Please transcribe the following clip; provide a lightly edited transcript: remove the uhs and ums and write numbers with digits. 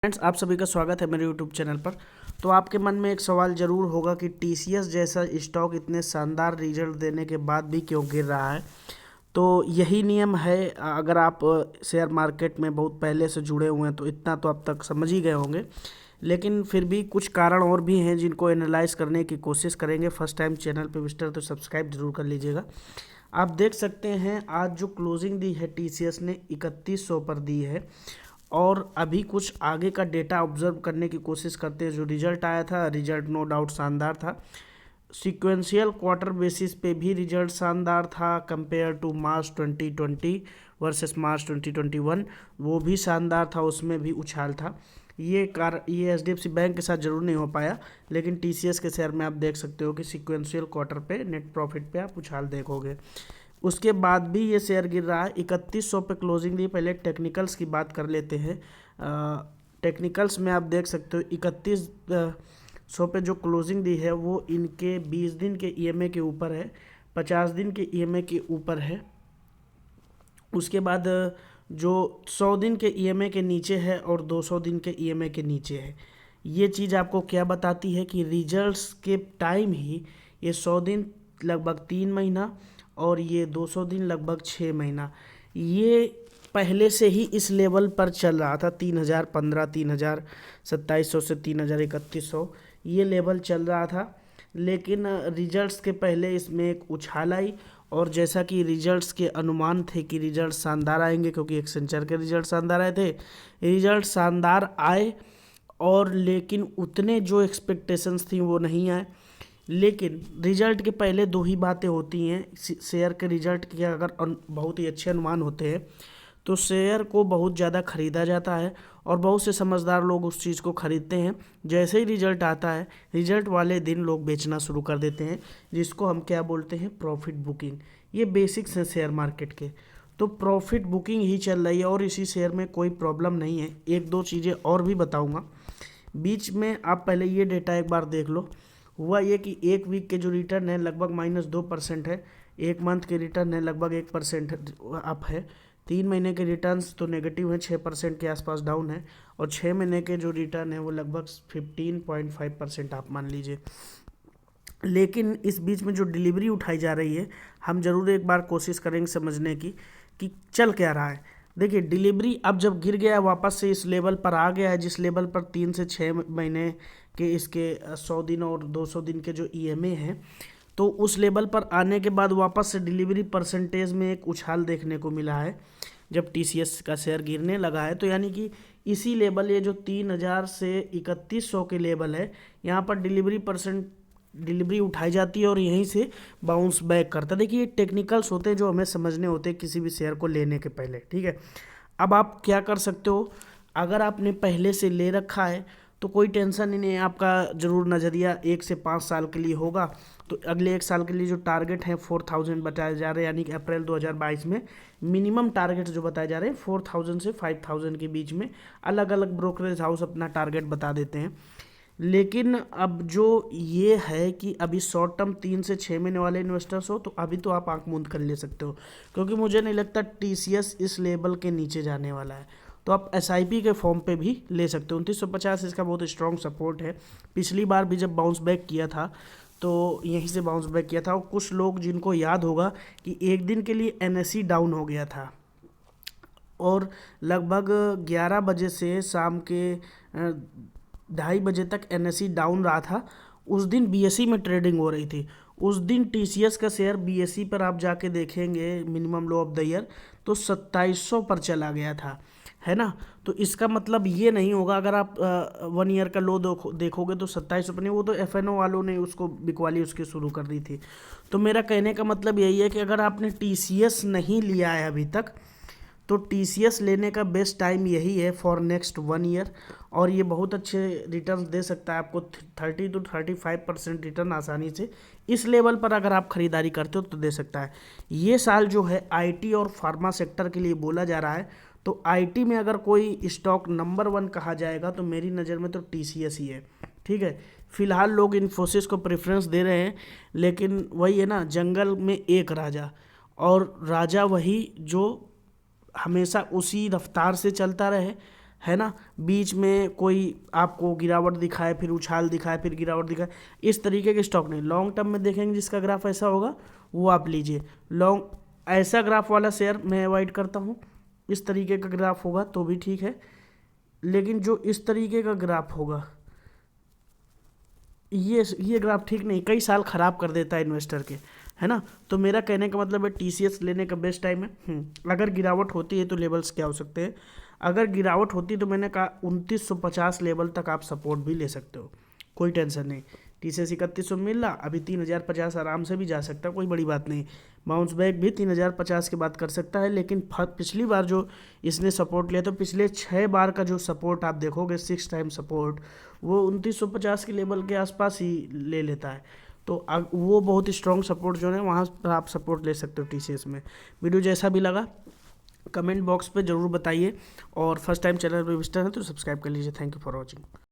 Friends, आप सभी का स्वागत है मेरे यूट्यूब चैनल पर। तो आपके मन में एक सवाल ज़रूर होगा कि टीसीएस जैसा स्टॉक इतने शानदार रिजल्ट देने के बाद भी क्यों गिर रहा है। तो यही नियम है। अगर आप शेयर मार्केट में बहुत पहले से जुड़े हुए हैं तो इतना तो अब तक समझ ही गए होंगे, लेकिन फिर भी कुछ कारण और भी हैं जिनको एनालाइज करने की कोशिश करेंगे। फर्स्ट टाइम चैनल पे विजिटर तो सब्सक्राइब जरूर कर लीजिएगा। आप देख सकते हैं आज जो क्लोजिंग दी है टीसीएस ने 3100 पर दी है, और अभी कुछ आगे का डेटा ऑब्जर्व करने की कोशिश करते हैं। जो रिजल्ट आया था, रिजल्ट नो डाउट शानदार था। सीक्वेंशियल क्वार्टर बेसिस पे भी रिजल्ट शानदार था। कंपेयर टू मार्च 2020 वर्सेस मार्च 2021 वो भी शानदार था, उसमें भी उछाल था। ये एचडीएफसी बैंक के साथ जरूर नहीं हो पाया, लेकिन टीसीएस के शेयर में आप देख सकते हो कि सीक्वेंशियल क्वार्टर पे नेट प्रॉफिट पे आप उछाल देखोगे। उसके बाद भी ये शेयर गिर रहा है। 3100 पे क्लोजिंग दी। पहले टेक्निकल्स की बात कर लेते हैं। टेक्निकल्स में आप देख सकते हो 3100 पे जो क्लोजिंग दी है वो इनके 20 दिन के ईएमए के ऊपर है, 50 दिन के ईएमए के ऊपर है। उसके बाद जो 100 दिन के ईएमए के नीचे है और 200 दिन के ईएमए के नीचे है। ये चीज़ आपको क्या बताती है कि रिजल्ट्स के टाइम ही ये 100 दिन लगभग 3 महीना और ये 200 दिन लगभग 6 महीना, ये पहले से ही इस लेवल पर चल रहा था। 3015, 3700 से 3100 ये लेवल चल रहा था। लेकिन रिजल्ट्स के पहले इसमें एक उछाल आई, और जैसा कि रिजल्ट्स के अनुमान थे कि रिजल्ट शानदार आएंगे, क्योंकि एक्सेंचर के रिजल्ट शानदार आए थे, रिजल्ट शानदार आए, और लेकिन उतने जो एक्सपेक्टेशंस थी वो नहीं आए। लेकिन रिजल्ट के पहले दो ही बातें होती हैं। शेयर के रिजल्ट के अगर बहुत ही अच्छे अनुमान होते हैं तो शेयर को बहुत ज़्यादा ख़रीदा जाता है, और बहुत से समझदार लोग उस चीज़ को ख़रीदते हैं। जैसे ही रिजल्ट आता है, रिजल्ट वाले दिन लोग बेचना शुरू कर देते हैं, जिसको हम क्या बोलते हैं, प्रॉफिट बुकिंग। ये बेसिक्स हैं शेयर मार्केट के। तो प्रॉफिट बुकिंग ही चल रही है और इसी शेयर में कोई प्रॉब्लम नहीं है। एक दो चीज़ें और भी बताऊँगा बीच में। आप पहले ये डेटा एक बार देख लो। हुआ ये कि एक वीक के जो रिटर्न है लगभग -2% है, एक मंथ के रिटर्न है लगभग 1% अप है, 3 महीने के रिटर्न्स तो नेगेटिव हैं, 6% के आसपास डाउन है, और 6 महीने के जो रिटर्न है वो लगभग 15.5% आप मान लीजिए। लेकिन इस बीच में जो डिलीवरी उठाई जा रही है, हम ज़रूर एक बार कोशिश करेंगे समझने की कि चल क्या रहा है। देखिए, डिलीवरी अब जब गिर गया है, वापस से इस लेवल पर आ गया है, जिस लेवल पर 3 से 6 महीने के इसके 100 दिन और 200 दिन के जो ईएमए हैं, तो उस लेवल पर आने के बाद वापस से डिलीवरी परसेंटेज में एक उछाल देखने को मिला है जब टीसीएस का शेयर गिरने लगा है। तो यानी कि इसी लेवल, ये जो 3000 से 3100 के लेवल है, यहाँ पर डिलीवरी उठाई जाती है और यहीं से बाउंस बैक करता है। देखिए, ये टेक्निकल्स होते हैं जो हमें समझने होते हैं किसी भी शेयर को लेने के पहले, ठीक है। अब आप क्या कर सकते हो, अगर आपने पहले से ले रखा है तो कोई टेंशन ही नहीं है। आपका ज़रूर नज़रिया 1 से 5 साल के लिए होगा, तो अगले 1 साल के लिए जो टारगेट है 4000 बताए जा रहे हैं, यानी कि अप्रैल 2022 में मिनिमम टारगेट जो बताए जा रहे हैं 4000 से 5000 के बीच में। अलग अलग ब्रोकरेज हाउस अपना टारगेट बता देते हैं। लेकिन अब जो ये है कि अभी शॉर्ट टर्म 3 से 6 महीने वाले इन्वेस्टर्स हो, तो अभी तो आप आंख मूंद कर ले सकते हो, क्योंकि मुझे नहीं लगता टीसीएस इस लेवल के नीचे जाने वाला है। तो आप एसआईपी के फॉर्म पे भी ले सकते हो। 2950 इसका बहुत स्ट्रॉन्ग सपोर्ट है। पिछली बार भी जब बाउंस बैक किया था तो यहीं से बाउंस बैक किया था, और कुछ लोग जिनको याद होगा कि एक दिन के लिए एनएसई डाउन हो गया था, और लगभग 11 बजे से शाम के 2:30 बजे तक एनएसई डाउन रहा था। उस दिन बीएसई में ट्रेडिंग हो रही थी। उस दिन टीसीएस का शेयर बीएसई पर आप जाके देखेंगे minimum low of the year तो 2700 पर चला गया था, है ना। तो इसका मतलब ये नहीं होगा, अगर आप 1 ईयर का लो देखोगे तो 2700 पर नहीं, वो तो एफएनओ वालों ने उसको बिकवाली उसकी शुरू कर दी थी। तो मेरा कहने का मतलब यही है कि अगर आपने टीसीएस नहीं लिया है अभी तक, तो टीसीएस लेने का बेस्ट टाइम यही है फॉर नेक्स्ट 1 ईयर, और ये बहुत अच्छे रिटर्न दे सकता है आपको। 30 to 35% रिटर्न आसानी से इस लेवल पर अगर आप खरीदारी करते हो तो दे सकता है। ये साल जो है आईटी और फार्मा सेक्टर के लिए बोला जा रहा है, तो आईटी में अगर कोई स्टॉक नंबर 1 कहा जाएगा तो मेरी नज़र में तो टीसीएस ही है, ठीक है। फिलहाल लोग इन्फोसिस को प्रेफरेंस दे रहे हैं, लेकिन वही है ना, जंगल में एक राजा, और राजा वही जो हमेशा उसी रफ्तार से चलता रहे, है ना, बीच में कोई आपको गिरावट दिखाए, फिर उछाल दिखाए, फिर गिरावट दिखाए, इस तरीके के स्टॉक नहीं। लॉन्ग टर्म में देखेंगे जिसका ग्राफ ऐसा होगा वो आप लीजिए। लॉन्ग ऐसा ग्राफ वाला शेयर मैं अवॉइड करता हूँ। इस तरीके का ग्राफ होगा तो भी ठीक है, लेकिन जो इस तरीके का ग्राफ होगा ये ग्राफ ठीक नहीं, कई साल ख़राब कर देता है इन्वेस्टर के, है ना। तो मेरा कहने का मतलब है टीसीएस लेने का बेस्ट टाइम है। अगर गिरावट होती है तो लेवल्स क्या हो सकते हैं, अगर गिरावट होती तो मैंने कहा 2950 लेवल तक आप सपोर्ट भी ले सकते हो, कोई टेंशन नहीं। टीसीएस 3100 मिल रहा, अभी 3050 आराम से भी जा सकता है, कोई बड़ी बात नहीं। बाउंस बैक भी 3050 के बाद कर सकता है, लेकिन पिछली बार जो इसने सपोर्ट लिया तो पिछले 6 बार का जो सपोर्ट आप देखोगे 6 टाइम सपोर्ट, वो 2950 के लेवल के आसपास ही ले लेता है। तो वो बहुत स्ट्रॉन्ग सपोर्ट जो है वहाँ पर आप सपोर्ट ले सकते हो टीसीएस में। वीडियो जैसा भी लगा कमेंट बॉक्स पे ज़रूर बताइए, और फर्स्ट टाइम चैनल पर विजिटर है तो सब्सक्राइब कर लीजिए। Thank you for watching.